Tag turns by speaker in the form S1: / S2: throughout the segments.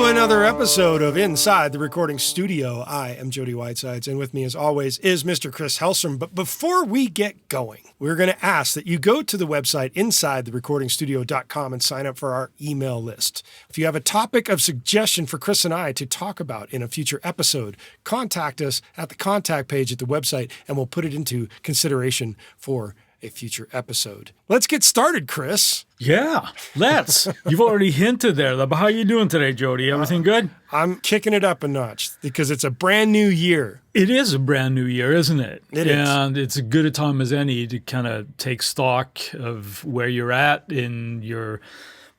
S1: another episode of Inside the Recording Studio. I am Jody Whitesides, and with me as always is Mr. Chris Hellstrom. But before we get going, we're going to ask that you go to the website InsideTheRecordingStudio.com and sign up for our email list. If you have a topic of suggestion for Chris and I to talk about in a future episode, contact us at the contact page at the website, and we'll put it into consideration for a future episode. Let's get started, Chris.
S2: Yeah, let's. You've already hinted there. But how you doing today, Jody? Everything good?
S1: I'm kicking it up a notch because it's a brand new year.
S2: It is a brand new year, isn't it?
S1: It is.
S2: And it's as good a time as any to kind of take stock of where you're at in your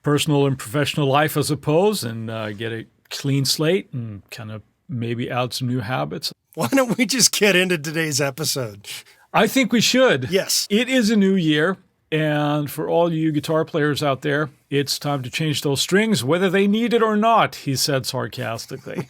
S2: personal and professional life, I suppose, and get a clean slate and kind of maybe add some new habits.
S1: Why don't we just get into today's episode?
S2: I think we should.
S1: Yes.
S2: It is a new year, and for all you guitar players out there, it's time to change those strings, whether they need it or not, he said sarcastically.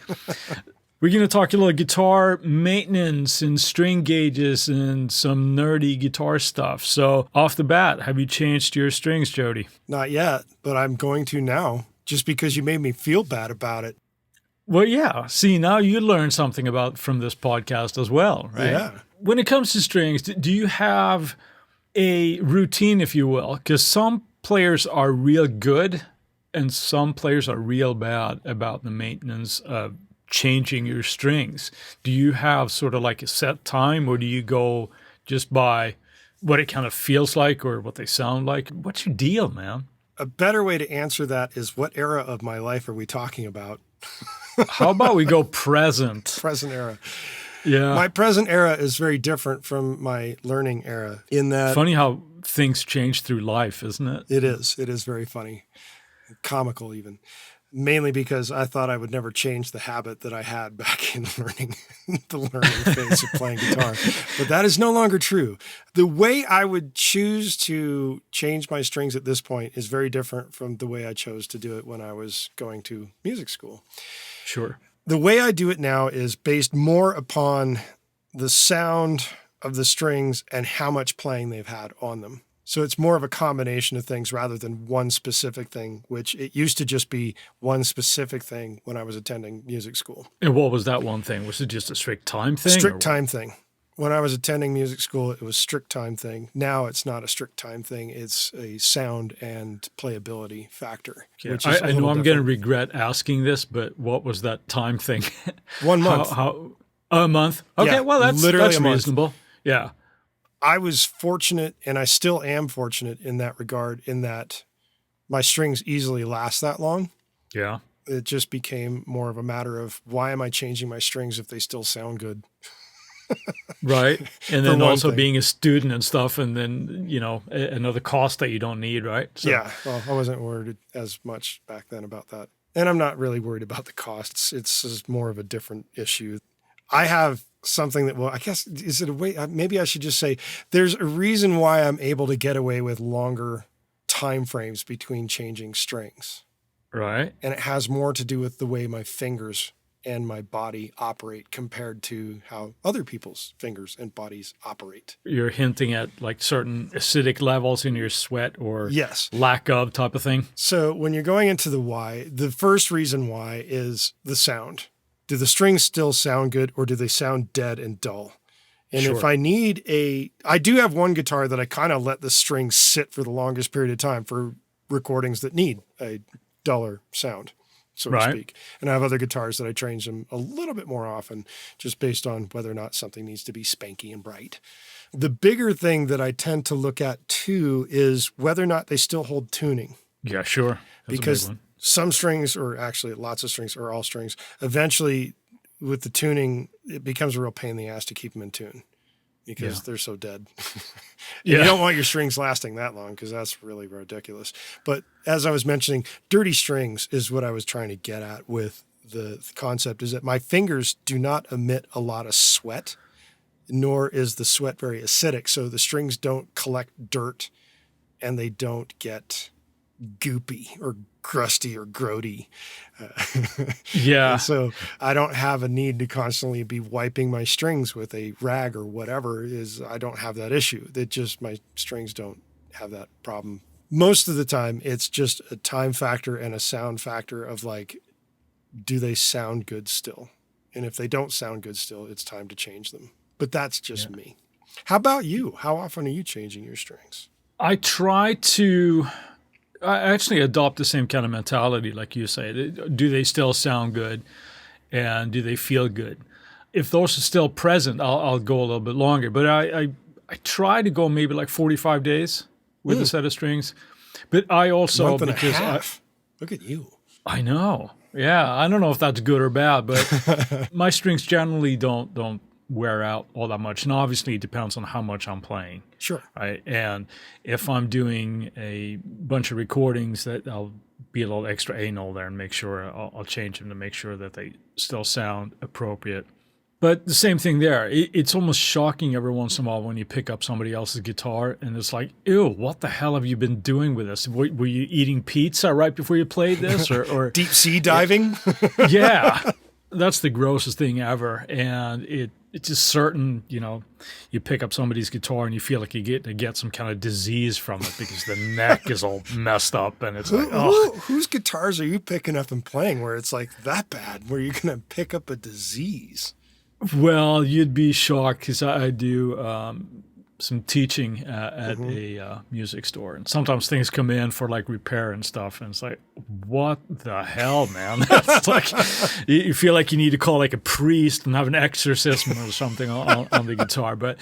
S2: We're going to talk a little guitar maintenance and string gauges and some nerdy guitar stuff. So off the bat, have you changed your strings, Jody?
S1: Not yet, but I'm going to now, just because you made me feel bad about it.
S2: Well, yeah. See, now you learned something from this podcast as well, right?
S1: Yeah.
S2: When it comes to strings, do you have a routine, if you will? Because some players are real good and some players are real bad about the maintenance of changing your strings. Do you have sort of like a set time, or do you go just by what it kind of feels like or what they sound like? What's your deal, man?
S1: A better way to answer that is, what era of my life are we talking about?
S2: How about we go present?
S1: Present era.
S2: Yeah.
S1: My present era is very different from my learning era in that...
S2: Funny how things change through life, isn't it?
S1: It is. It is very funny. Comical even. Mainly because I thought I would never change the habit that I had back in learning, the learning phase of playing guitar. But that is no longer true. The way I would choose to change my strings at this point is very different from the way I chose to do it when I was going to music school.
S2: Sure.
S1: The way I do it now is based more upon the sound of the strings and how much playing they've had on them. So it's more of a combination of things rather than one specific thing, which it used to just be one specific thing when I was attending music school.
S2: And what was that one thing? Was it just a strict time thing?
S1: Strict time thing. When I was attending music school, it was strict time thing. Now it's not a strict time thing. It's a sound and playability factor.
S2: Yeah,
S1: which is
S2: I know I'm going to regret asking this, but what was that time thing?
S1: 1 month.
S2: A month? Okay,
S1: Yeah,
S2: well, that's reasonable. Yeah.
S1: I was fortunate, and I still am fortunate in that regard, in that my strings easily last that long.
S2: Yeah.
S1: It just became more of a matter of, why am I changing my strings if they still sound good?
S2: Right. And then also
S1: thing.
S2: being a student and stuff, and then, another cost that you don't need, right? So,
S1: yeah. Well, I wasn't worried as much back then about that. And I'm not really worried about the costs. It's just more of a different issue. I have something that, I guess, is it a way, maybe I should just say, there's a reason why I'm able to get away with longer time frames between changing strings.
S2: Right.
S1: And it has more to do with the way my fingers and my body operate compared to how other people's fingers and bodies operate.
S2: You're hinting at like certain acidic levels in your sweat or
S1: yes,
S2: lack of type of thing.
S1: So when you're going into the why, the first reason why is the sound. Do the strings still sound good, or do they sound dead and dull? And
S2: Sure.
S1: if I need I do have one guitar that I kind of let the strings sit for the longest period of time for recordings that need a duller sound, so to speak. And I have other guitars that I change them a little bit more often, just based on whether or not something needs to be spanky and bright. The bigger thing that I tend to look at too is whether or not they still hold tuning.
S2: Yeah, sure. That's
S1: because
S2: a big one.
S1: Some strings, or actually lots of strings, or all strings, eventually with the tuning, it becomes a real pain in the ass to keep them in tune because they're so dead. You don't want your strings lasting that long because that's really ridiculous. But as I was mentioning, dirty strings is what I was trying to get at with the concept, is that my fingers do not emit a lot of sweat, nor is the sweat very acidic. So the strings don't collect dirt and they don't get goopy or crusty or grody.
S2: Yeah.
S1: So I don't have a need to constantly be wiping my strings with a rag or whatever. I don't have that issue. That just, my strings don't have that problem. Most of the time, it's just a time factor and a sound factor of like, do they sound good still? And if they don't sound good still, it's time to change them. But that's just me. How about you? How often are you changing your strings?
S2: I actually adopt the same kind of mentality like you say. Do they still sound good? And do they feel good? If those are still present, I'll go a little bit longer. But I try to go maybe like 45 days with a set of strings. But I also...
S1: Month and a half. Look at you.
S2: I know. Yeah, I don't know if that's good or bad, but my strings generally don't wear out all that much. And obviously it depends on how much I'm playing.
S1: Sure.
S2: Right. And if I'm doing a bunch of recordings, that I'll be a little extra anal there and make sure I'll change them to make sure that they still sound appropriate. But the same thing there. It's almost shocking every once in a while when you pick up somebody else's guitar and it's like, ew, what the hell have you been doing with this? Were you eating pizza right before you played this? Or
S1: deep sea diving?
S2: Yeah. That's the grossest thing ever. And it's just certain, you pick up somebody's guitar and you feel like you get some kind of disease from it because the neck is all messed up and it's like, oh.
S1: Whose guitars are you picking up and playing where it's like that bad, where you're going to pick up a disease?
S2: Well, you'd be shocked because I do some teaching at a music store, and sometimes things come in for like repair and stuff, and it's like, what the hell, man? It's like you feel like you need to call like a priest and have an exorcism or something on the guitar. But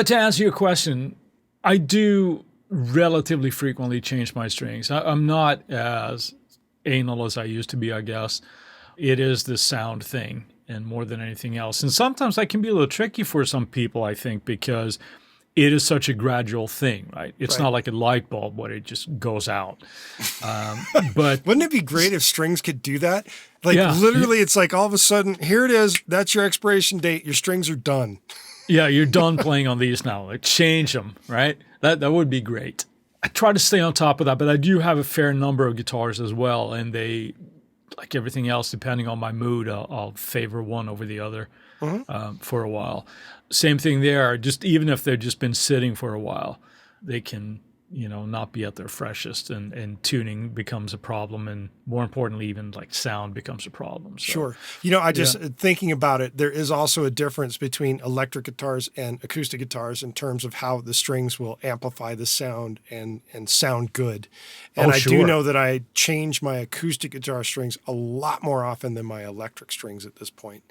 S2: to answer your question, I do relatively frequently change my strings. I'm not as anal as I used to be, I guess. It is the sound thing. And more than anything else. And sometimes that can be a little tricky for some people, I think, because it is such a gradual thing, right? It's not like a light bulb where it just goes out. But
S1: wouldn't it be great if strings could do that? Like literally, it's like all of a sudden, here it is. That's your expiration date. Your strings are done.
S2: Yeah, you're done playing on these now. Like change them, right? That would be great. I try to stay on top of that, but I do have a fair number of guitars as well, and they... like everything else, depending on my mood, I'll favor one over the other for a while. Same thing there. Just even if they've just been sitting for a while, they can, not be at their freshest, and tuning becomes a problem, and more importantly, even like sound becomes a problem. So,
S1: sure. I just thinking about it, there is also a difference between electric guitars and acoustic guitars in terms of how the strings will amplify the sound and sound good. And I do know that I change my acoustic guitar strings a lot more often than my electric strings at this point.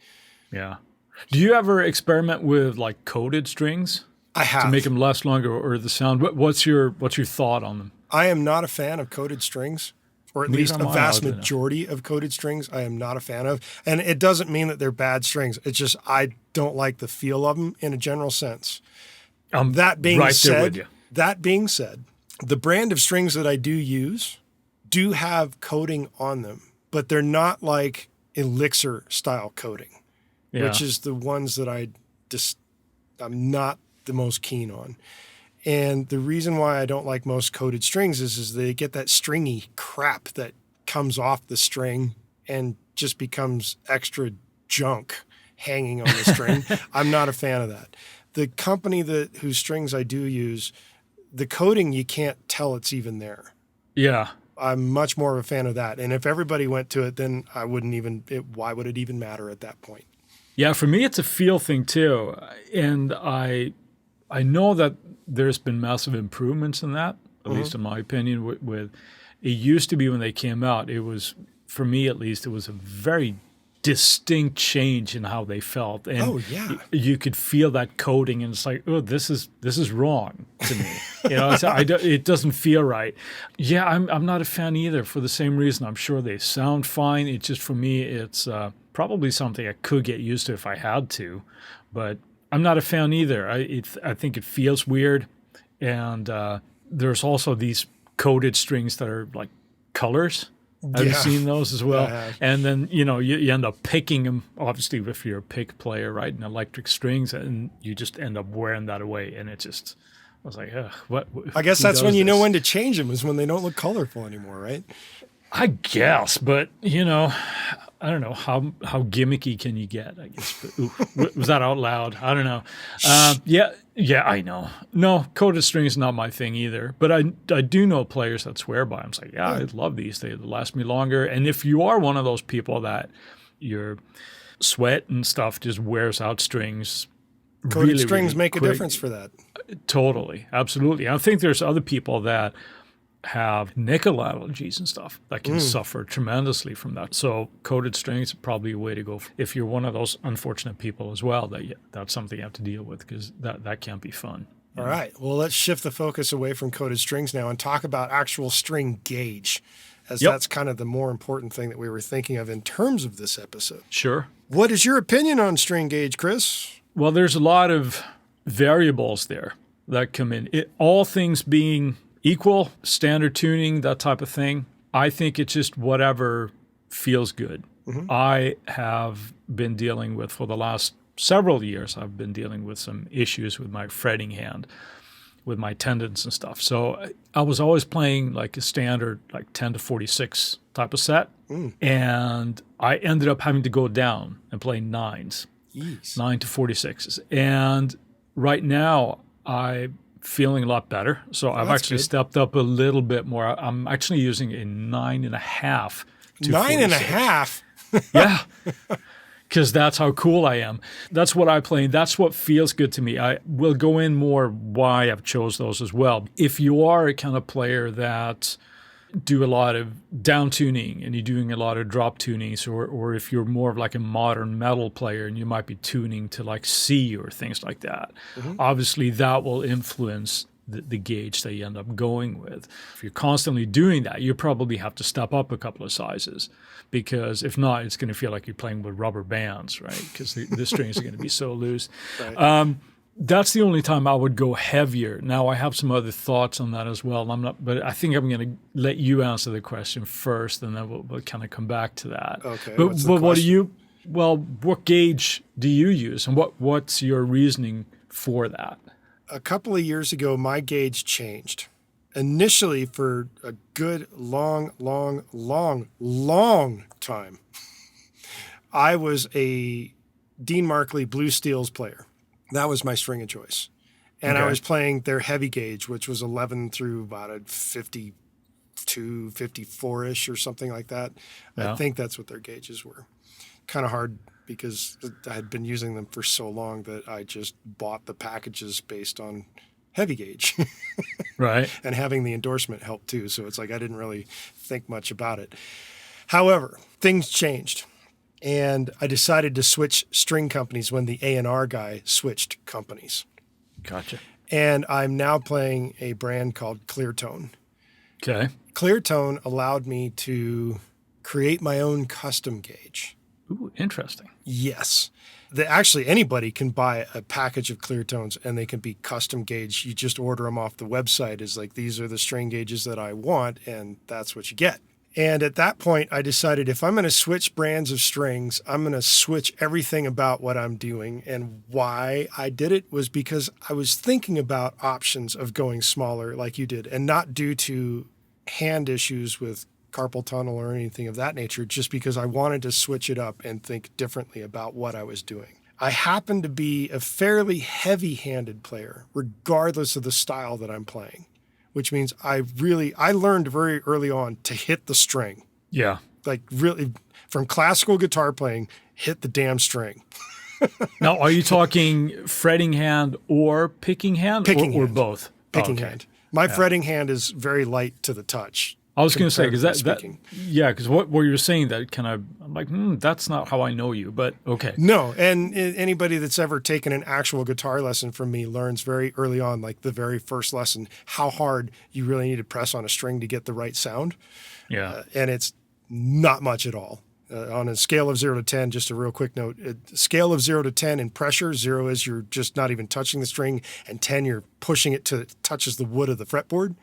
S2: Yeah. Do you ever experiment with like coated strings?
S1: I have.
S2: To make them last longer, or the sound. What's your thought on them?
S1: I am not a fan of coated strings, or at least a vast majority of coated strings I am not a fan of. And it doesn't mean that they're bad strings. It's just I don't like the feel of them in a general sense. That being said, the brand of strings that I do use do have coating on them, but they're not like elixir style coating, which is the ones that I'm not the most keen on. And the reason why I don't like most coated strings is they get that stringy crap that comes off the string and just becomes extra junk hanging on the string. I'm not a fan of that. The company whose strings I do use, the coating, you can't tell it's even there.
S2: Yeah.
S1: I'm much more of a fan of that. And if everybody went to it, then why would it even matter at that point?
S2: Yeah, for me, it's a feel thing too. And I know that there's been massive improvements in that, at least in my opinion. With it used to be when they came out, it was, for me at least, it was a very distinct change in how they felt, and you could feel that coating, and it's like, oh, this is wrong to me. It doesn't feel right. Yeah, I'm not a fan either for the same reason. I'm sure they sound fine. It's just, for me, it's probably something I could get used to if I had to, but I'm not a fan either. I think it feels weird, and there's also these coated strings that are like colors. Have you seen those as well?
S1: Yeah,
S2: and then, you end up picking them, obviously, if you're a pick player, right, in electric strings, and you just end up wearing that away. And it just, I was like, what?
S1: I guess that's when you know when to change them, is when they don't look colorful anymore, right?
S2: I guess, but, I don't know how gimmicky can you get, I guess. But, ooh, was that out loud? I don't know. Yeah, I know. No, coated string is not my thing either. But I do know players that swear by them. It's like, yeah, I love these. They last me longer. And if you are one of those people that your sweat and stuff just wears out strings,
S1: coated strings make a difference for that.
S2: Totally, absolutely. I think there's other people that have nickel allergies and stuff that can suffer tremendously from that. So coated strings is probably a way to go if you're one of those unfortunate people as well. That's something you have to deal with, because that can't be fun.
S1: All right. Well, let's shift the focus away from coated strings now and talk about actual string gauge, as that's kind of the more important thing that we were thinking of in terms of this episode.
S2: Sure.
S1: What is your opinion on string gauge, Chris?
S2: Well, there's a lot of variables there that come in. All things being equal, standard tuning, that type of thing, I think it's just whatever feels good. Mm-hmm. I have been dealing with, for the last several years, I've been dealing with some issues with my fretting hand, with my tendons and stuff. So I was always playing like a standard, like 10 to 46 type of set. And I ended up having to go down and play 9s, 9 to 46s. And right now, I'm feeling a lot better. So I've actually stepped up a little bit more. I'm actually using a 9.5 to
S1: 9.5?
S2: Yeah. Because that's how cool I am. That's what I play. That's what feels good to me. I will go in more why I've chose those as well. If you are a kind of player that do a lot of down tuning and you're doing a lot of drop tunings, or if you're more of like a modern metal player and you might be tuning to like C or things like that, obviously that will influence the gauge that you end up going with. If you're constantly doing that, you probably have to step up a couple of sizes, because if not, it's going to feel like you're playing with rubber bands, right? Because the strings are going to be so loose. Right. That's the only time I would go heavier. Now, I have some other thoughts on that as well. But I think I'm going to let you answer the question first, and then we'll kind of come back to that.
S1: Okay.
S2: But what gauge do you use, and what's your reasoning for that?
S1: A couple of years ago, my gauge changed. Initially, for a good long time, I was a Dean Markley Blue Steels player. That was my string of choice. And I was playing their heavy gauge, which was 11 through about a 52, 54-ish or something like that. Yeah. I think that's what their gauges were. Kind of hard, because I had been using them for so long that I just bought the packages based on heavy gauge.
S2: Right.
S1: And having the endorsement helped too. So it's like I didn't really think much about it. However, things changed. And I decided to switch string companies when the A&R guy switched companies.
S2: Gotcha.
S1: And I'm now playing a brand called Cleartone.
S2: Okay.
S1: Cleartone allowed me to create my own custom gauge.
S2: Ooh, interesting.
S1: Yes. Actually, anybody can buy a package of Cleartones and they can be custom gauge. You just order them off the website. It's like, these are the string gauges that I want, and that's what you get. And at that point, I decided if I'm going to switch brands of strings, I'm going to switch everything about what I'm doing. And why I did it was because I was thinking about options of going smaller like you did, and not due to hand issues with carpal tunnel or anything of that nature, just because I wanted to switch it up and think differently about what I was doing. I happen to be a fairly heavy-handed player, regardless of the style that I'm playing, which means I learned very early on to hit the string.
S2: Yeah.
S1: Like really, from classical guitar playing, hit the damn string.
S2: Now, are you talking fretting hand or picking hand?
S1: Picking
S2: or
S1: hand.
S2: Both?
S1: Picking hand. My fretting hand is very light to the touch.
S2: I was going to say, because what you're saying, that kind of, I'm like, that's not how I know you, but okay.
S1: No, and anybody that's ever taken an actual guitar lesson from me learns very early on, like the very first lesson, how hard you really need to press on a string to get the right sound.
S2: Yeah.
S1: And it's not much at all. On a scale of 0 to 10, just a real quick note, scale of 0 to 10 in pressure, 0 is you're just not even touching the string, and 10, you're pushing it till it touches the wood of the fretboard.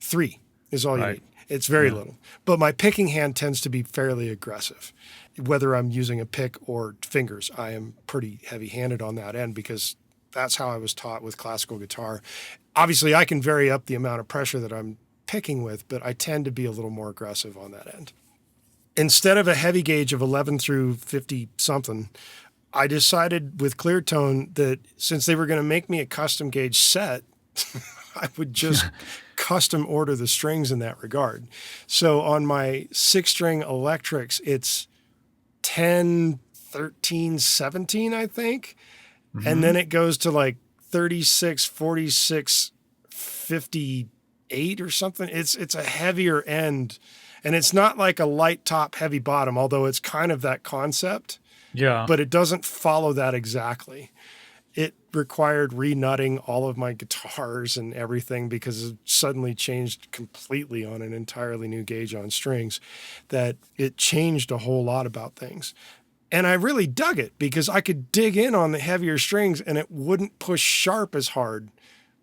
S1: 3 is all you need. It's very little. But my picking hand tends to be fairly aggressive. Whether I'm using a pick or fingers, I am pretty heavy-handed on that end, because that's how I was taught with classical guitar. Obviously, I can vary up the amount of pressure that I'm picking with, but I tend to be a little more aggressive on that end. instead of a heavy gauge of 11 through 50 something, I decided with Clear Tone that since they were going to make me a custom gauge set, I would just custom order the strings in that regard. So on my 6-string electrics, it's 10, 13, 17, I think. Mm-hmm. And then it goes to like 36, 46, 58 or something. It's a heavier end. And it's not like a light top, heavy bottom, although it's kind of that concept.
S2: Yeah.
S1: But it doesn't follow that exactly. It required renutting all of my guitars and everything because it suddenly changed completely on an entirely new gauge on strings, that it changed a whole lot about things. And I really dug it because I could dig in on the heavier strings and it wouldn't push sharp as hard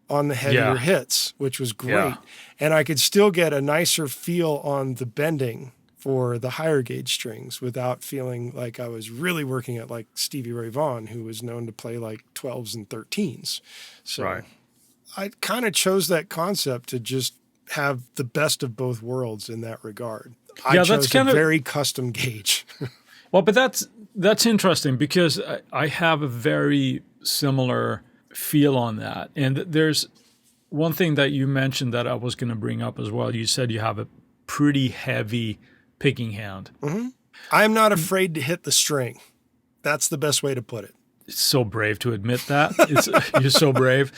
S1: on the heavier hits, which was great. Yeah. And I could still get a nicer feel on the bending for the higher gauge strings without feeling like I was really working at like Stevie Ray Vaughan, who was known to play like 12s and 13s. So I kind of chose that concept to just have the best of both worlds in that regard. I chose that's kind of very custom gauge.
S2: Well, but that's interesting because I have a very similar feel on that. And there's one thing that you mentioned that I was going to bring up as well. You said you have a pretty heavy picking hand.
S1: Mm-hmm. I'm not afraid to hit the string. That's the best way to put it.
S2: It's so brave to admit that. You're so brave.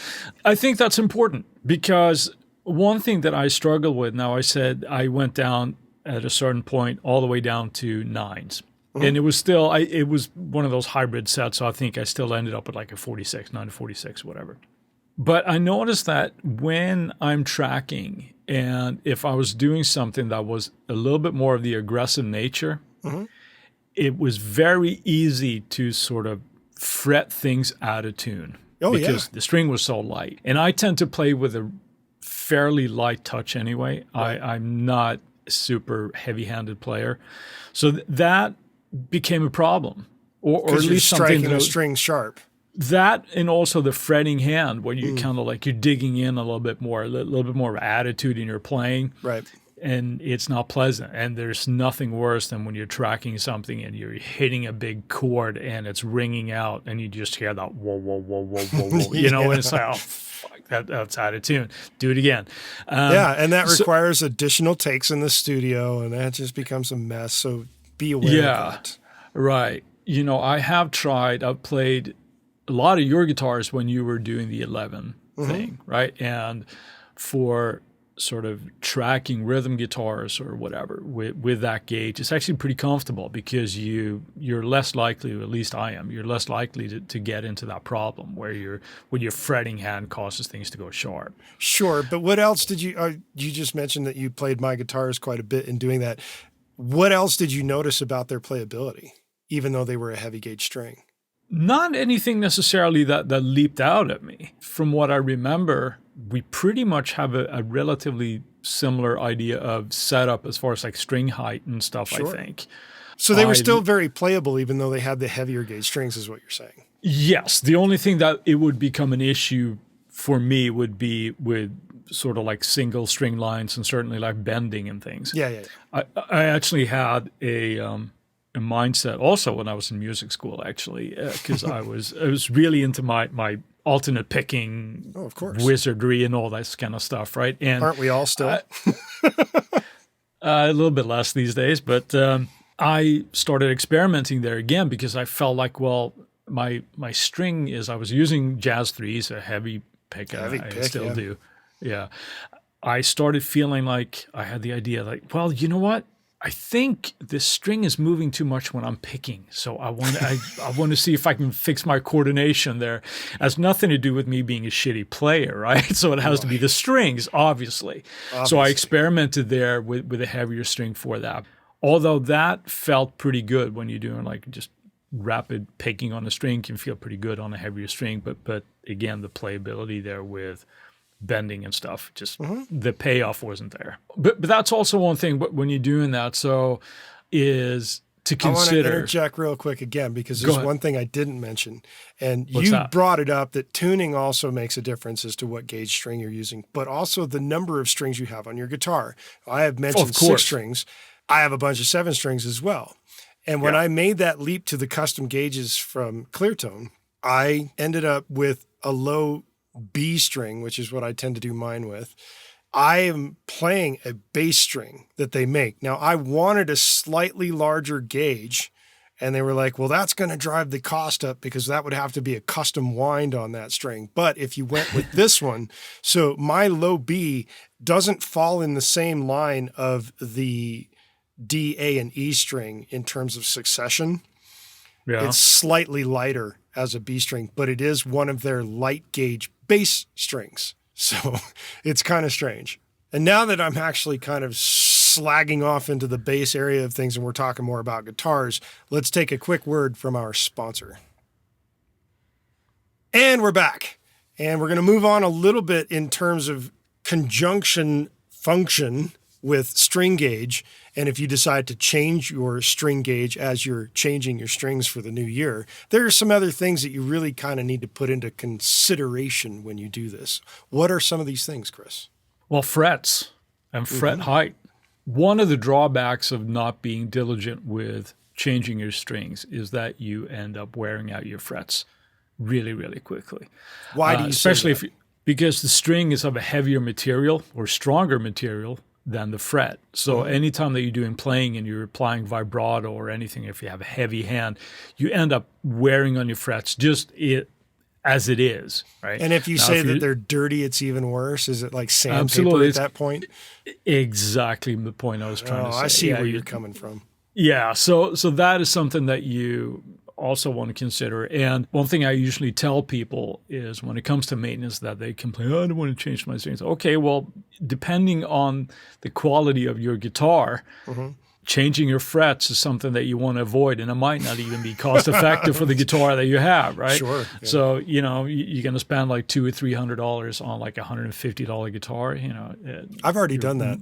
S2: I think that's important because one thing that I struggle with now, I said I went down at a certain point all the way down to 9s. Mm-hmm. And it was still, it was one of those hybrid sets, so I think I still ended up at like a 46, 9 to 46, whatever. But I noticed that when I'm tracking and if I was doing something that was a little bit more of the aggressive nature, mm-hmm. it was very easy to sort of fret things out of tune because the string was so light. And I tend to play with a fairly light touch anyway. Right. I'm not a super heavy-handed player. So that became a problem. Or at least
S1: striking
S2: something
S1: the string sharp.
S2: That and also the fretting hand when you kind of like you're digging in a little bit more of attitude in your playing.
S1: Right.
S2: And it's not pleasant. And there's nothing worse than when you're tracking something and you're hitting a big chord and it's ringing out and you just hear that whoa, whoa, whoa, whoa, whoa, whoa. You know, and it's like, oh, fuck, that's out of tune. Do it again.
S1: And that requires additional takes in the studio and that just becomes a mess. So be aware of that.
S2: Right. You know, I've played a lot of your guitars when you were doing the 11 thing, right? And for sort of tracking rhythm guitars or whatever with that gauge, it's actually pretty comfortable because you're less likely, or at least I am, you're less likely to get into that problem where when your fretting hand causes things to go sharp.
S1: Sure, but what else did you just mentioned that you played my guitars quite a bit in doing that. What else did you notice about their playability, even though they were a heavy gauge string?
S2: Not anything necessarily that leaped out at me. From what I remember, we pretty much have a relatively similar idea of setup as far as like string height and stuff, sure. I think.
S1: So they were still very playable even though they had the heavier gauge strings is what you're saying?
S2: Yes. The only thing that it would become an issue for me would be with sort of like single string lines and certainly like bending and things.
S1: Yeah.
S2: I actually had a mindset also when I was in music school, actually, because I was really into my alternate picking,
S1: of course,
S2: wizardry and all that kind of stuff, right? And
S1: aren't we all still?
S2: A little bit less these days, but I started experimenting there again because I felt like, well, my string is I was using Jazz 3s, a heavy pick, I still do. Yeah. I started feeling like I had the idea like, well, you know what? I think this string is moving too much when I'm picking. So I want to see if I can fix my coordination there. It has nothing to do with me being a shitty player, right? So it has to be the strings, obviously. So I experimented there with a heavier string for that. Although that felt pretty good when you're doing like just rapid picking on a string can feel pretty good on a heavier string. But again, the playability there with bending and stuff, just the payoff wasn't there. But that's also one thing when you're doing that, so is to consider. I want to
S1: interject real quick again because there's one thing I didn't mention. And
S2: What's
S1: you
S2: that?
S1: Brought it up that tuning also makes a difference as to what gauge string you're using, but also the number of strings you have on your guitar. I have mentioned 6 strings. I have a bunch of 7 strings as well. And when I made that leap to the custom gauges from Cleartone, I ended up with a low B string, which is what I tend to do mine with. I am playing a bass string that they make. Now, I wanted a slightly larger gauge, and they were like, well, that's going to drive the cost up because that would have to be a custom wind on that string. But if you went with this one, so my low B doesn't fall in the same line of the D, A, and E string in terms of succession. Yeah. It's slightly lighter as a B string, but it is one of their light gauge bass strings. So it's kind of strange. And now that I'm actually kind of slagging off into the bass area of things and we're talking more about guitars, let's take a quick word from our sponsor. And we're back. And we're going to move on a little bit in terms of conjunction function with string gauge. And if you decide to change your string gauge as you're changing your strings for the new year, there are some other things that you really kind of need to put into consideration when you do this. What are some of these things, Chris?
S2: Well, frets and fret height. One of the drawbacks of not being diligent with changing your strings is that you end up wearing out your frets really, really quickly.
S1: Why do you
S2: especially
S1: say that?
S2: Because the string is of a heavier material or stronger material than the fret. So anytime that you're doing playing and you're applying vibrato or anything, if you have a heavy hand, you end up wearing on your frets just as it is, right?
S1: And if you say that they're dirty, it's even worse. Is it like sandpaper
S2: absolutely,
S1: at that point?
S2: Exactly the point I was trying to say.
S1: I see where you're coming from.
S2: Yeah, so that is something that you also want to consider. And one thing I usually tell people is when it comes to maintenance that they complain, I don't want to change my strings. Okay, well, depending on the quality of your guitar, changing your frets is something that you want to avoid, and it might not even be cost effective for the guitar that you have, right?
S1: Sure. Yeah.
S2: So, you're going to spend like $200 or $300 on like a $150 guitar,
S1: I've already done that.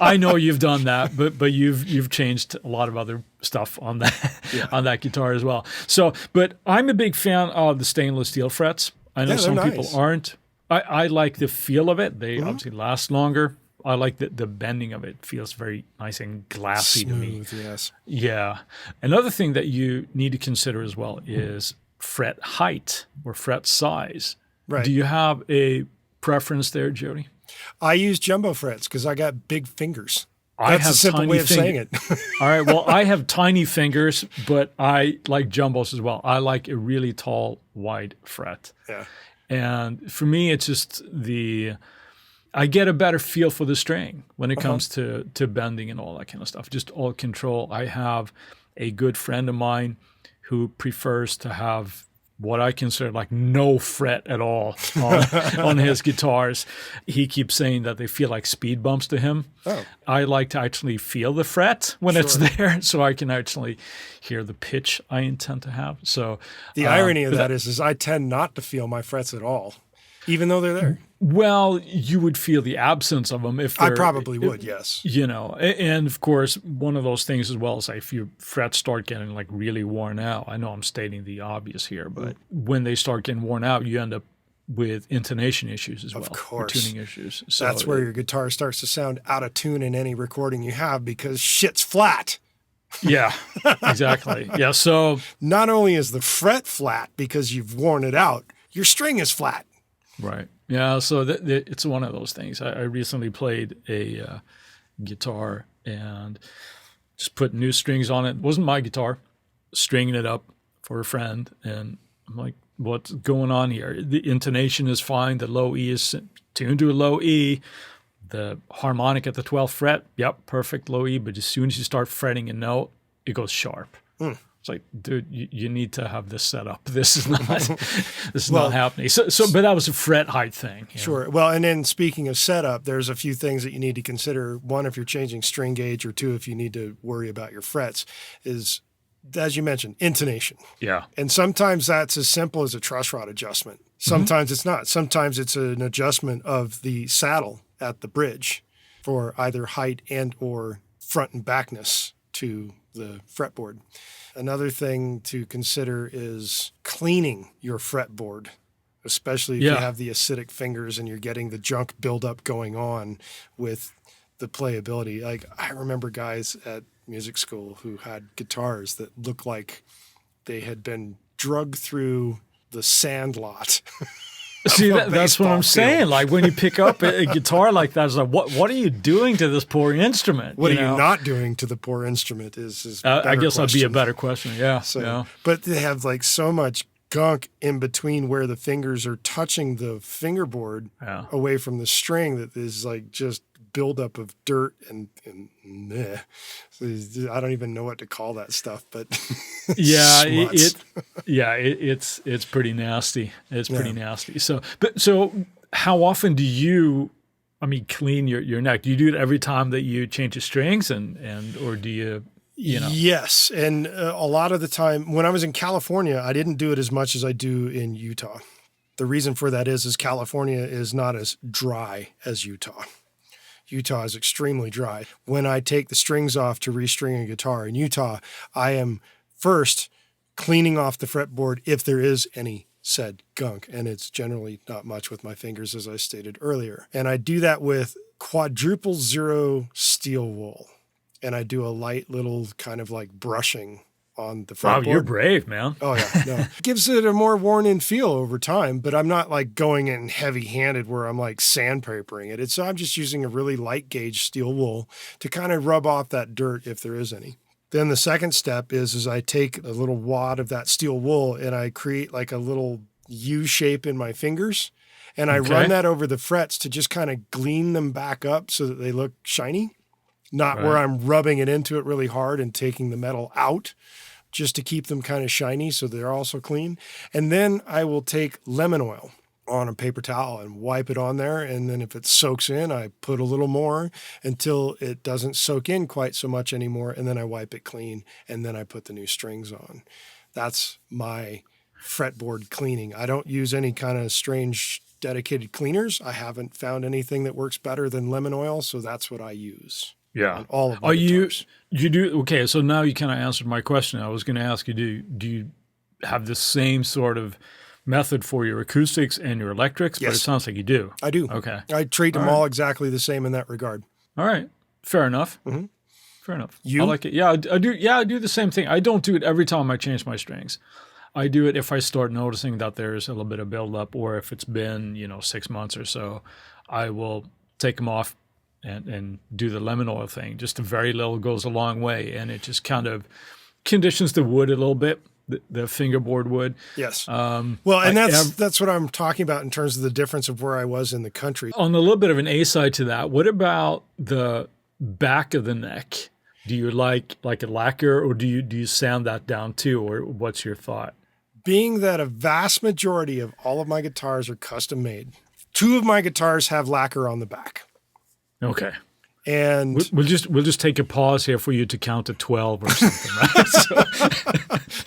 S2: I know you've done that, but you've changed a lot of other stuff on that on that guitar as well. So, but I'm a big fan of the stainless steel frets. I know some people aren't. I like the feel of it. They obviously last longer. I like the bending of it. Feels very nice and glassy to me.
S1: Yes.
S2: Yeah. Another thing that you need to consider as well is fret height or fret size.
S1: Right.
S2: Do you have a preference there, Jody?
S1: I use jumbo frets because I got big fingers.
S2: That's
S1: I have a simple way of saying it.
S2: All right. Well, I have tiny fingers, but I like jumbos as well. I like a really tall, wide fret.
S1: Yeah.
S2: And for me, it's just I get a better feel for the string when it comes to bending and all that kind of stuff. Just all control. I have a good friend of mine who prefers to have what I consider like no fret at all on his guitars. He keeps saying that they feel like speed bumps to him. Oh. I like to actually feel the fret when it's there so I can actually hear the pitch I intend to have. So
S1: the irony of that is I tend not to feel my frets at all, even though they're there.
S2: Well, you would feel the absence of them if
S1: I probably would, yes.
S2: And of course, one of those things as well is like if your frets start getting like really worn out. I know I'm stating the obvious here, but when they start getting worn out, you end up with intonation issues as well.
S1: Of course.
S2: Tuning issues. So
S1: that's where your guitar starts to sound out of tune in any recording you have because shit's flat.
S2: Yeah, exactly. Yeah, so
S1: not only is the fret flat because you've worn it out, your string is flat.
S2: Right. Yeah, so it's one of those things. I recently played a guitar and just put new strings on it. It wasn't my guitar, stringing it up for a friend. And I'm like, what's going on here? The intonation is fine. The low E is tuned to a low E. The harmonic at the 12th fret, yep, perfect low E. But as soon as you start fretting a note, it goes sharp. It's like, dude, you need to have this set up. This is not happening. So, but that was a fret height thing.
S1: Sure. Well, and then speaking of setup, there's a few things that you need to consider. One, if you're changing string gauge, or two, if you need to worry about your frets, is, as you mentioned, intonation.
S2: Yeah.
S1: And sometimes that's as simple as a truss rod adjustment. Sometimes it's not. Sometimes it's an adjustment of the saddle at the bridge for either height and or front and backness to the fretboard. Another thing to consider is cleaning your fretboard, especially if you have the acidic fingers and you're getting the junk buildup going on with the playability. Like I remember guys at music school who had guitars that looked like they had been drugged through the sand lot.
S2: See, that's what I'm saying. Like when you pick up a guitar like that, it's like, what are you doing to this poor instrument?
S1: What are you not doing to the poor instrument is
S2: I guess
S1: question.
S2: that'd be a better question. Yeah.
S1: So,
S2: yeah.
S1: But they have like so much gunk in between where the fingers are touching the fingerboard away from the string that is like just buildup of dirt and meh. So I don't even know what to call that stuff, but
S2: yeah, it's pretty nasty. It's pretty nasty. So how often do you, clean your neck? Do you do it every time that you change the strings or do you?
S1: Yes. And a lot of the time when I was in California, I didn't do it as much as I do in Utah. The reason for that is California is not as dry as Utah. Utah is extremely dry. When I take the strings off to restring a guitar in Utah, I am first cleaning off the fretboard if there is any said gunk. And it's generally not much with my fingers, as I stated earlier. And I do that with quadruple zero steel wool. And I do a light little kind of like brushing on the fretboard.
S2: Wow, you're brave, man.
S1: Oh, yeah. No. It gives it a more worn-in feel over time, but I'm not like going in heavy-handed where I'm like sandpapering it. I'm just using a really light gauge steel wool to kind of rub off that dirt if there is any. Then the second step is I take a little wad of that steel wool and I create like a little U shape in my fingers, and I run that over the frets to just kind of glean them back up so that they look shiny, not where I'm rubbing it into it really hard and taking the metal out, just to keep them kind of shiny so they're also clean. And then I will take lemon oil on a paper towel and wipe it on there. And then if it soaks in, I put a little more until it doesn't soak in quite so much anymore. And then I wipe it clean and then I put the new strings on. That's my fretboard cleaning. I don't use any kind of strange dedicated cleaners. I haven't found anything that works better than lemon oil. So that's what I use.
S2: Yeah.
S1: All of my guitars.
S2: You do okay. So now you kind of answered my question. I was going to ask you, do you have the same sort of method for your acoustics and your electrics?
S1: Yes.
S2: But it sounds like you do.
S1: I do.
S2: Okay.
S1: I treat them all exactly the same in that regard.
S2: All right. Fair enough.
S1: Mm-hmm.
S2: Fair enough.
S1: You?
S2: I like it. Yeah, I do. Yeah, I do the same thing. I don't do it every time I change my strings. I do it if I start noticing that there's a little bit of buildup, or if it's been 6 months or so, I will take them off and do the lemon oil thing. Just a very little goes a long way, and it just kind of conditions the wood a little bit, the fingerboard wood.
S1: Yes. Well, and that's what I'm talking about in terms of the difference of where I was in the country.
S2: On a little bit of an A side to that, what about the back of the neck? Do you like a lacquer, or do you sand that down too, or what's your thought?
S1: Being that a vast majority of all of my guitars are custom made, 2 of my guitars have lacquer on the back.
S2: Okay.
S1: And
S2: we'll just take a pause here for you to count to 12 or something,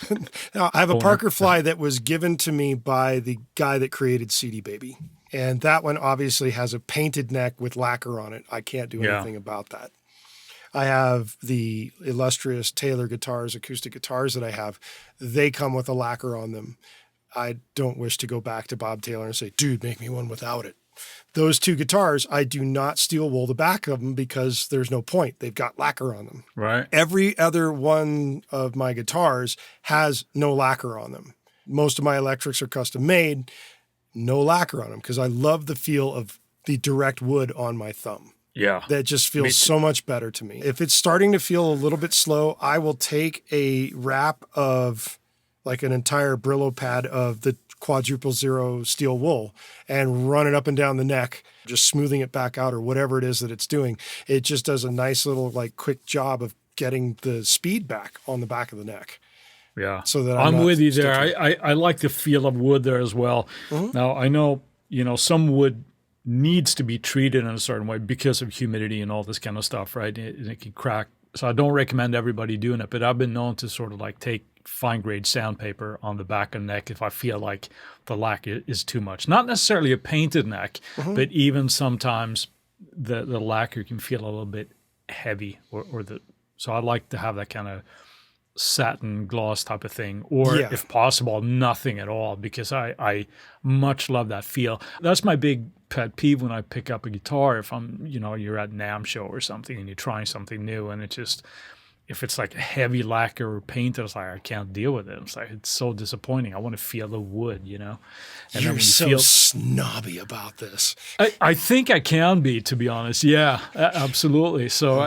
S2: right?
S1: Now, I have a Parker Fly that was given to me by the guy that created CD Baby. And that one obviously has a painted neck with lacquer on it. I can't do anything about that. I have the illustrious Taylor guitars, acoustic guitars that I have. They come with a lacquer on them. I don't wish to go back to Bob Taylor and say, dude, make me one without it. Those 2 guitars, I do not steel wool the back of them because there's no point. They've got lacquer on them.
S2: Right.
S1: Every other one of my guitars has no lacquer on them. Most of my electrics are custom made, no lacquer on them, because I love the feel of the direct wood on my thumb.
S2: Yeah.
S1: That just feels so much better to me. If it's starting to feel a little bit slow, I will take a wrap of like an entire Brillo pad of the quadruple zero steel wool and run it up and down the neck, just smoothing it back out or whatever it is that it's doing. It just does a nice little like quick job of getting the speed back on the back of the neck.
S2: Yeah.
S1: So that
S2: I'm with you there. I like the feel of wood there as well. Mm-hmm. Now I know, some wood needs to be treated in a certain way because of humidity and all this kind of stuff, right? It can crack. So I don't recommend everybody doing it, but I've been known to sort of like take fine grade sandpaper on the back of the neck if I feel like the lacquer is too much. Not necessarily a painted neck, but even sometimes the lacquer can feel a little bit heavy so I like to have that kind of satin gloss type of thing, or
S1: Yeah.
S2: if possible, nothing at all, because I much love that feel. That's my big pet peeve when I pick up a guitar. If I'm, you're at an NAMM show or something and you're trying something new, and it just, if it's like a heavy lacquer or paint, it's like I can't deal with it. It's like it's so disappointing. I want to feel the wood, And
S1: You're so snobby about this.
S2: I think I can be, to be honest. Yeah, absolutely. So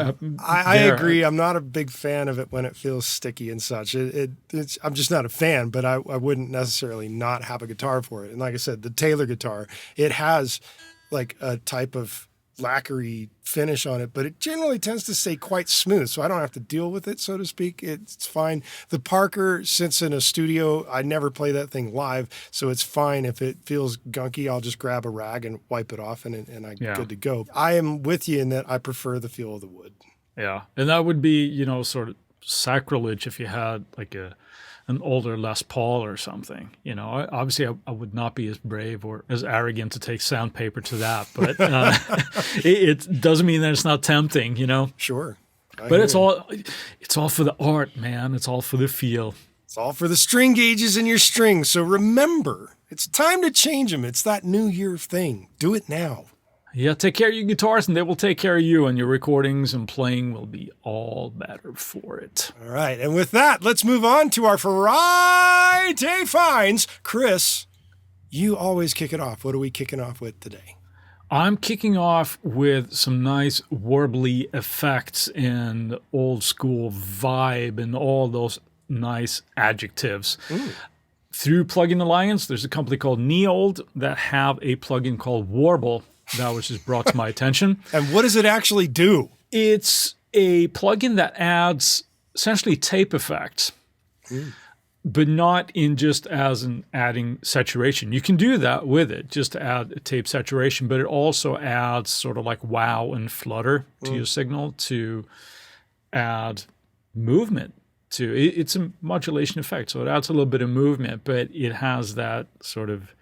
S1: I agree. I'm not a big fan of it when it feels sticky and such. I'm just not a fan, but I wouldn't necessarily not have a guitar for it. And like I said, the Taylor guitar, it has like a type of lacquery finish on it, but it generally tends to stay quite smooth, so I don't have to deal with it, so to speak. It's fine. The Parker, since in a studio, I never play that thing live, so it's fine. If it feels gunky, I'll just grab a rag and wipe it off, and I'm good to go. I am with you in that I prefer the feel of the wood.
S2: Yeah, and that would be, sort of sacrilege if you had like an older Les Paul or something. Obviously I would not be as brave or as arrogant to take sandpaper to that, but it doesn't mean that it's not tempting,
S1: Sure.
S2: But it's all for the art, man. It's all for the feel.
S1: It's all for the string gauges in your strings. So remember, it's time to change them. It's that New Year thing. Do it now.
S2: Yeah, take care of your guitars and they will take care of you, and your recordings and playing will be all better for it.
S1: All right. And with that, let's move on to our Friday finds. Chris, you always kick it off. What are we kicking off with today?
S2: I'm kicking off with some nice warbly effects and old school vibe and all those nice adjectives.
S1: Ooh.
S2: Through Plugin Alliance, there's a company called Neold that have a plugin called Warble that was just brought to my attention.
S1: And what does it actually do?
S2: It's a plugin that adds essentially tape effects, but not in just as an adding saturation. You can do that with it, just to add tape saturation, but it also adds sort of like wow and flutter to your signal to add movement to it. It's a modulation effect, so it adds a little bit of movement, but it has that sort of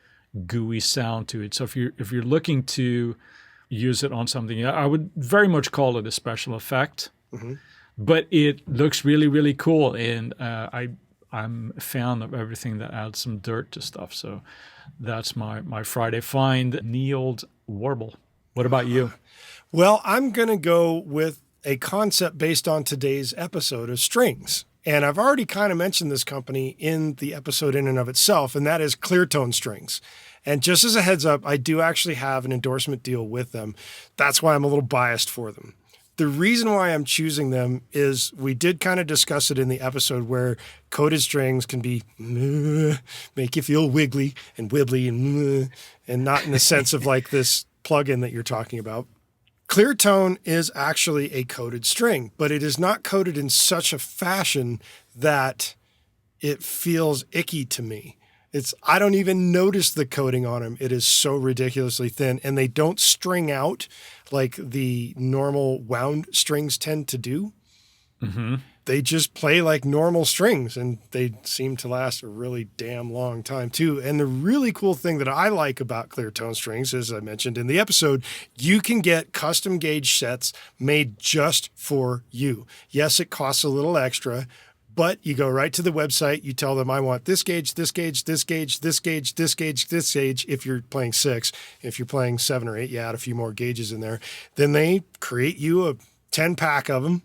S2: gooey sound to it. So if you're looking to use it on something, I would very much call it a special effect. But it looks really, really cool, and I'm a fan of everything that adds some dirt to stuff. So that's my Friday find, Neold Warble. What about you?
S1: Well, I'm going to go with a concept based on today's episode of strings. And I've already kind of mentioned this company in the episode in and of itself, and that is Cleartone Strings. And just as a heads up, I do actually have an endorsement deal with them. That's why I'm a little biased for them. The reason why I'm choosing them is we did kind of discuss it in the episode where coated strings can be make you feel wiggly and wibbly and not in the sense of like this plugin that you're talking about. Cleartone is actually a coated string, but it is not coated in such a fashion that it feels icky to me. I don't even notice the coating on them. It is so ridiculously thin, and they don't string out like the normal wound strings tend to do. They just play like normal strings, and they seem to last a really damn long time too. And the really cool thing that I like about Cleartone Strings, as I mentioned in the episode, you can get custom gauge sets made just for you. Yes, it costs a little extra, but you go right to the website, you tell them, I want this gauge, this gauge, this gauge, this gauge, this gauge, this gauge, if you're playing 6. If you're playing 7 or 8, you add a few more gauges in there. Then they create you a 10-pack of them.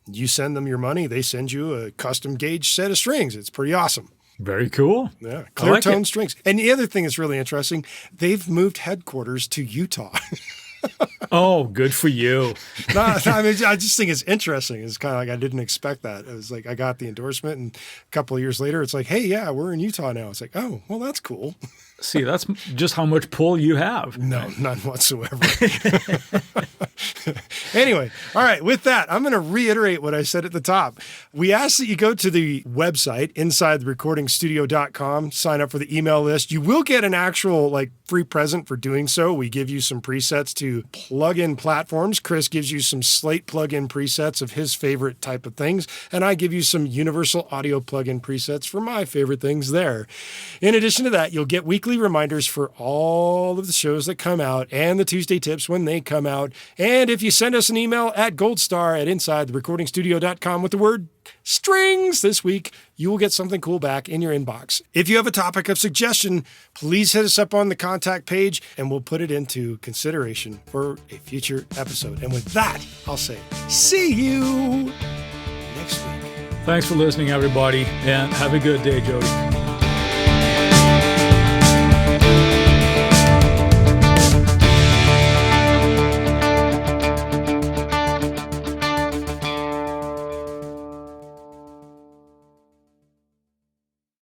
S1: You send them your money, they send you a custom gauge set of strings. It's pretty awesome.
S2: Very cool.
S1: Yeah, Cleartone Strings. And the other thing that's really interesting, they've moved headquarters to Utah.
S2: Oh, good for you.
S1: No, I mean, I just think it's interesting. It's kind of like I didn't expect that. It was like I got the endorsement, and a couple of years later, it's like, hey, yeah, we're in Utah now. It's like, oh, well, that's cool.
S2: See, that's just how much pull you have.
S1: No, none whatsoever. Anyway, all right, with that, I'm going to reiterate what I said at the top. We ask that you go to the website, insidetherecordingstudio.com, sign up for the email list. You will get an actual free present for doing so. We give you some presets to plug-in platforms. Chris gives you some Slate plug-in presets of his favorite type of things, and I give you some Universal Audio plug-in presets for my favorite things there. In addition to that, you'll get weekly weekly reminders for all of the shows that come out and the Tuesday tips when they come out. And if you send us an email at goldstar@insidetherecordingstudio.com with the word strings this week, you will get something cool back in your inbox. If you have a topic of suggestion, please hit us up on the contact page and we'll put it into consideration for a future episode. And with that, I'll say, see you next week.
S2: Thanks for listening, everybody, and have a good day, Jody.